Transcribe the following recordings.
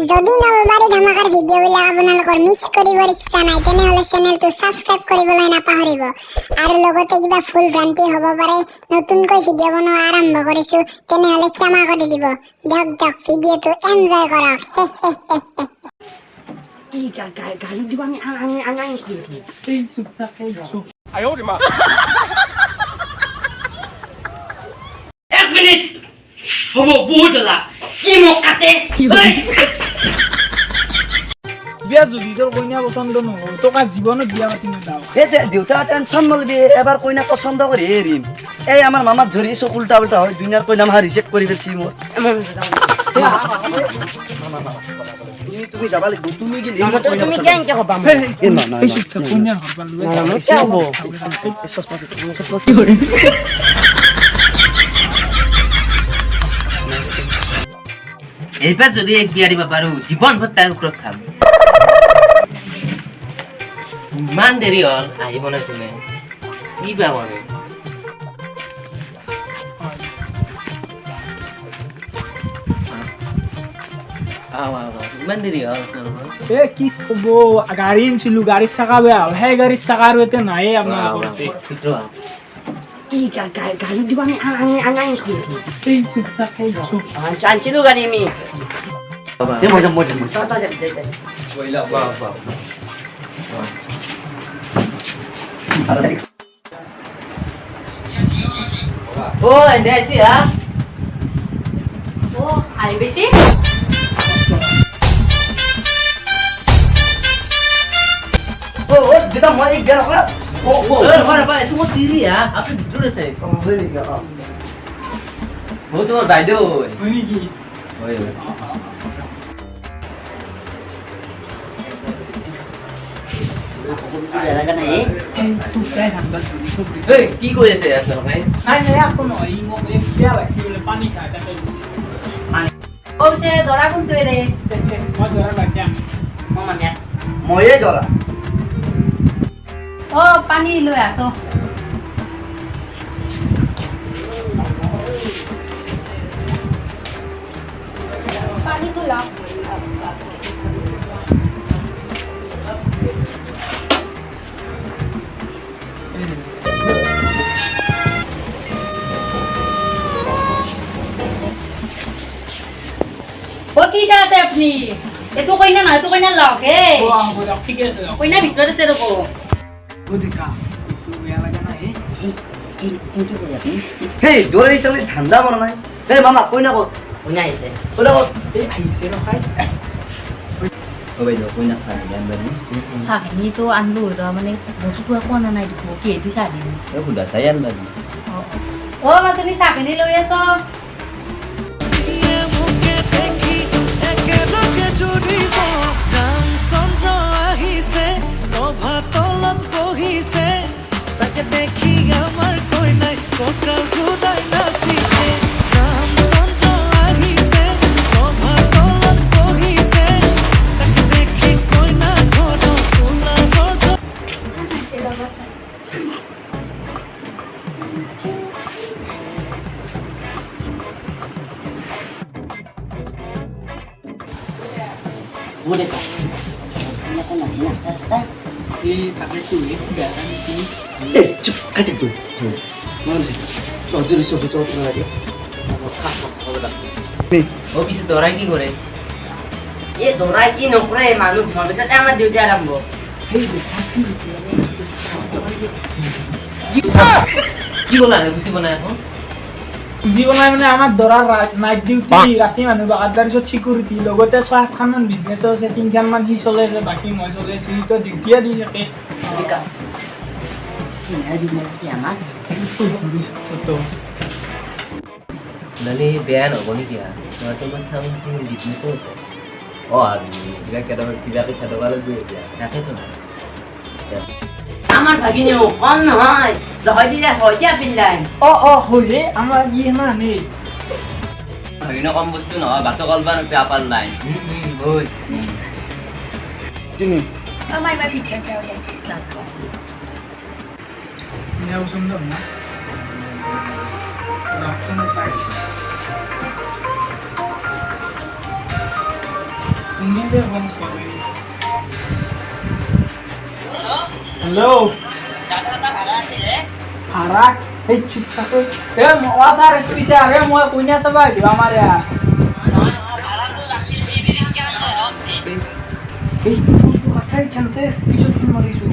যদি নলবাৰী ধামাকাৰ ভিডিঅ'বিলাক আপোনালোকৰ মিছ কৰিবৰ ইচ্ছা নাই তেনেহ'লে চেনেলটো ছাবস্ক্ৰাইব কৰিবলৈ নাপাহৰিব আৰু লগতে কিবা ভুল ভ্ৰান্তি হ'ব পাৰে নতুনকৈ ভিডিঅ' বনোৱা আৰম্ভ কৰিছোঁ তেনেহ'লে ক্ষমা কৰি দিব দিয়ক ভিডিঅ'টো এনজয় কৰক কি গালি দিব আমি আনিছিলো এই চুপ থাক এই চুপ এক মিনিট হ'ব বহুত জ্বালা কি মোক কাটে বিয়া যদি তোৰ কইনা পচন্দ নহ'ল তোক জীৱনত বিয়া পাতি নেদাও দেউতা টেনশ্যন নলবি এবাৰ কইনা পচন্দ কৰি এৰিম এই আমাৰ মামাক ধৰি চব উল্টা উল্টা হয় দুনিয়াৰ কইনা মাহা ৰিজেক্ট কৰি পেলছি মোৰ তুমি যাবা লাগিব তুমি গেলি তুমি কেনেকে হ'বা কইনাৰ ঘৰ পালো কি হ'ব এইবাৰ যদি এক বিয়া দিব পাৰো জীৱন ভৰ তাৰ ওপৰত খাম ইমান দেৰি হ'ল আহিব নে তুমি কি বা মানে ইমান দেৰি হ'ল এ কি ক'ব গাড়ী আনিছিলো গাড়ীৰ চাকা বেয়া হ'ল সেই গাড়ীৰ চাকা আৰু এতিয়া নাইয়ে আপোনালোকৰ কি গালি দিব আমি আনিছিলো এই চুপ থাক এই চুপ আনিছিলো গাড়ী আমি ও এনে আছি হা ও আই বেছি ও যেটা মই এক বেয়া নকৰা এইটো মোৰ তিৰি হা আপুনি ভিতৰত আছে তোমাৰ বাইদেউ হয় নেকি কি কৰি আছে আপোনালোকে নাই আকৌ নহয় ই মোক এক বেয়া লাগছি বোলে পানী খাই তাকে সে দৰা কোনটো ৰে মই ধৰা লাগিয়া ময়ে জৰা অ পানী লৈ আছো পানী তোলা ও কি চাইছে আপনি এটো কইনা না এটো কইনা লওক হে ও হ'ব দিয়ক ঠিক আছে দিয়ক কইনা ভিতৰত আছে ৰব ও দেখা তো বেয়া লাগা নাই হেই দৌৰে ইতালি ঠাণ্ডা মৰা নাই এই মামা কইনা ক'ত কোনে আহিছে কইনা ক'ত এই আহিছে ৰখাই ও বাইদেউ কইনা খাই জানবানি চাহখিনিতো আনলো ৰ মানে বস্তু একো অনা নাই দেখো কি এটি চাহখিনি এ খুদা চাই আনবানি অ তুমি চাহখিনি লৈ আছ Boleh tak? Kenapa nak nasta? এই তাকে কই বেয়া চাইছি এ চুপ কাটি তুই মানে তো যদি সব তো লাগে ও পিছে দৰাই কি কৰে এ দৰাই কি নকৰে মানুহ ভৱিষ্যতে আমাৰ ডিউটি আৰম্ভ কি ক'লা বুজি পোৱা নাই আকৌ জীৱনাই মানে আমাৰ দৰাৰ নাইট ডিউটি ৰাতি মানুহ বাগাত গাড়ীত সিকিউৰিটি লগতে 6-7খান বিজনেছৰ আছে 3খান মান সি চলে আছে বাকী মই চলে আছো তো ডিউটিয়া দি থাকে বিজনেছ আছে আমাৰ তো নালে বেয়া নহ'ব নেকি তোমাৰতো মই চাম বিজনেছো আছে আর কিবা কেডাবা কিবা কে ছাডবা লাগবে এতিয়া তাকেতো আমার ভাগিনেও কম নহয় জয় দিলে হয় দিয়া পিল্লাই হয়ে আমাৰ ই না নেই ভাগিনো কম বস্তু নহয় বাটো কলবাৰ পেপাৰ লাইন হয় তিনি মাই ভিতৰত যাও দে নেও সুন্দৰ না ৰাখছেন পাইছে हेलो भाड़ा এই চুপ থাকো এ মৱা স্যার এসপি স্যার এ মই কইনা সবা দিবা আমারে এই তো কথাই চলতে পিছত ফোন মারিছো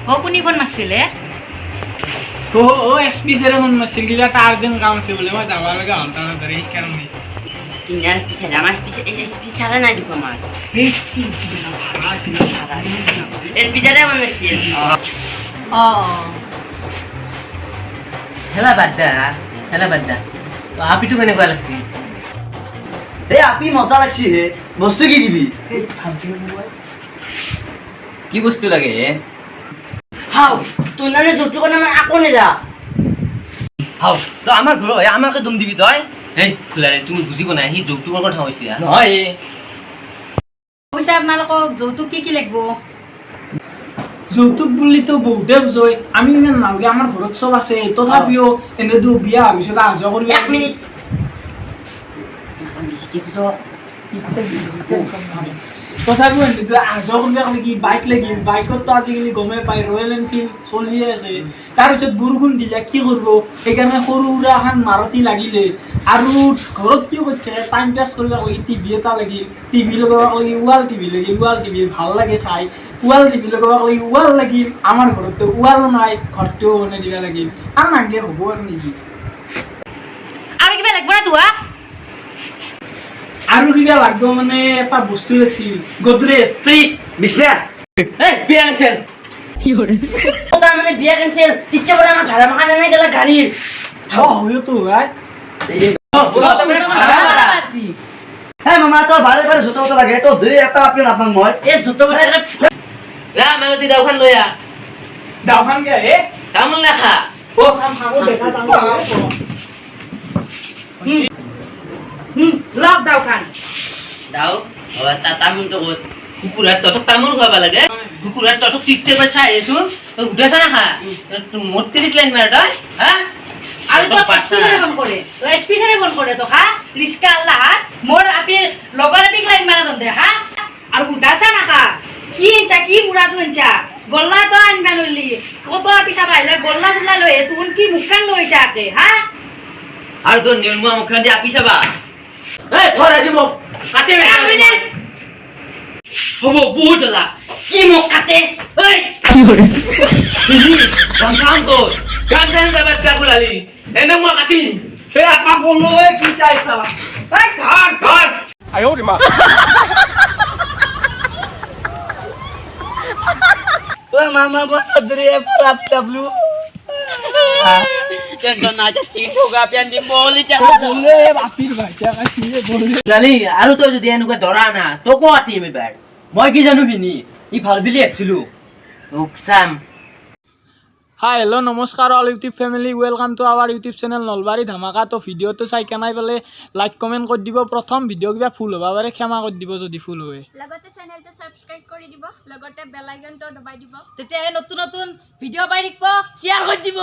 ও কোনি ফোন মারছিলে তো ও এসপি স্যার ফোন মারছিল কিবা টার্জেন্ট কাম আছে বলে মই যাবা লাগা হন্তা না ধরে এই কারণে ইনার পিছারে আমার পিছারে নাই দিব আমার এই এর পিছারে মনে ছিল ও হেলা বাদ্দা তো আপি তো কেনে গেল লাগছি এই আপি মজা লাগছি হে বস্তু কি দিবি এই ফালতু মোবাইল কি বস্তু লাগে হাও তুই না জুটু কোন আমার আকনে যা হাও তো আমার ঘর আমাকে দম দিবি তই এই ফুলারে তুমি বুঝিব না হি যৌতুকৰ কথা কৈছি নহয় পইচা আপোনালোকক যৌতুক কি লাগিব যৌতুক বুলি তো বহুতে বুঝয় আমি ইমান নালগে আমার ঘৰত সব আছে তথাপিও এনে দু বিয়া হবিছে না আজ করবি 1 মিনিট না বেশি কি খুঁজো তথাপিও এনে দু আজ করবি লাগি বাইক লাগি বাইকত তো আজিকালি গমে পাই রয়্যাল এনফিল্ড চলিয়ে আছে তার পিছত বৰষুণ দিলে কি কৰব সেইকাৰণে সৰু সুৰা এখন মাৰুতি লাগিলে আৰু ঘৰত কি কৰছে টাইম পাস কৰিব লাগি টিভি এটা লাগিল টিভি লগাব লাগি ওয়াল টিভি ভাল লাগে চাই ওয়াল টিভি লগাব লাগি ওয়াল লাগিল আমাৰ ঘৰতো ওয়ালো নাই ঘৰটোও বনাই দিবা লাগিল আৰু নাগে হ'ব আৰু নেকি আৰু কিবা লাগিব না তোৱা আৰু কিবা লাগব মানে এটা বস্তু লাগিছিল গোদৰেজ ফ্রিজ বিছনা এই বিয়া ক্যান্সেল কি হরে ও তার মানে বিয়া ক্যান্সেল টিকে বলে আমার ভাড়া মাখানে নাই গেল গাড়ির হয়ো তো ভাই বলো তো মানে ভাড়া হ্যাঁ মামা তো বারে বারে জুতো তো লাগে তো ধরে একটা আপনি আপনার মই এ জুতো বলে যা মেলতি দাওখান লইয়া দাওখান গে রে তামুল না খা ও খামো দেখা তামো লক দাও খান দাও আবার তামুল তো কুকুরার তত তামুল খাওয়া লাগে কুকুরার তত টিকতে পারছা এসু তো উঠেছ না খা তুই মরতে ক্লাইন মারটা হ্যাঁ আৰু তো এসপি ফোন কৰে তো হা ৰিস্কা আল্লাহ মোৰ আপি লগৰ আপি লাইন মাৰা দন্দে হা আৰু উঠাছা না খা কি ইচ্ছা কি মুড়া তো ইচ্ছা গল্লা তো আনবা নলি কত আপি চাবা আইলা গল্লা জুলা লই তুন কি মুখান লইছা আকে হা আর তোর নির্মা মুখান দিয়ে আপি চাবা এই ধর আজি মোক কাটে হব বহুত জ্বালা কি মোক কাটে এই কি হরে কাম কর কাম বাচ্চা গুলালি এনে মোক কাটিম এ আপা বললো কি চাইছা এই ধর 哎呦我的妈！ ও মামা বল ধরে পুরা ডাবলু টেনশন না যা চিট হোগা প্যান দি বলি যা বললে বাপির ভাই টাকা দিয়ে বললে লালি আৰু তো যদি এনুকা ধৰা না তো কো আটিম এবাৰ মই কি জানো বিনি ই ভাল বিলি একছিলো উকসাম হাই হেল্ল' নমস্কাৰ all YouTube family welcome to our YouTube channel Nalbari Dhamaka তো ভিডিঅ'টো চাই কেনাই পেলাই লাইক কমেণ্ট কৰি দিব প্ৰথম ভিডিঅ' কিবা ফুল হ'ব পাৰে ক্ষমা কৰি দিব যদি ফুল হয় লগতে চেনেলটো সাবস্ক্ৰাইব কৰি দিব লগতে বেল আইকনটো দবাই দিব তেতিয়া নতুন নতুন ভিডিঅ' পাই থাকিব শ্বেয়াৰ কৰি দিব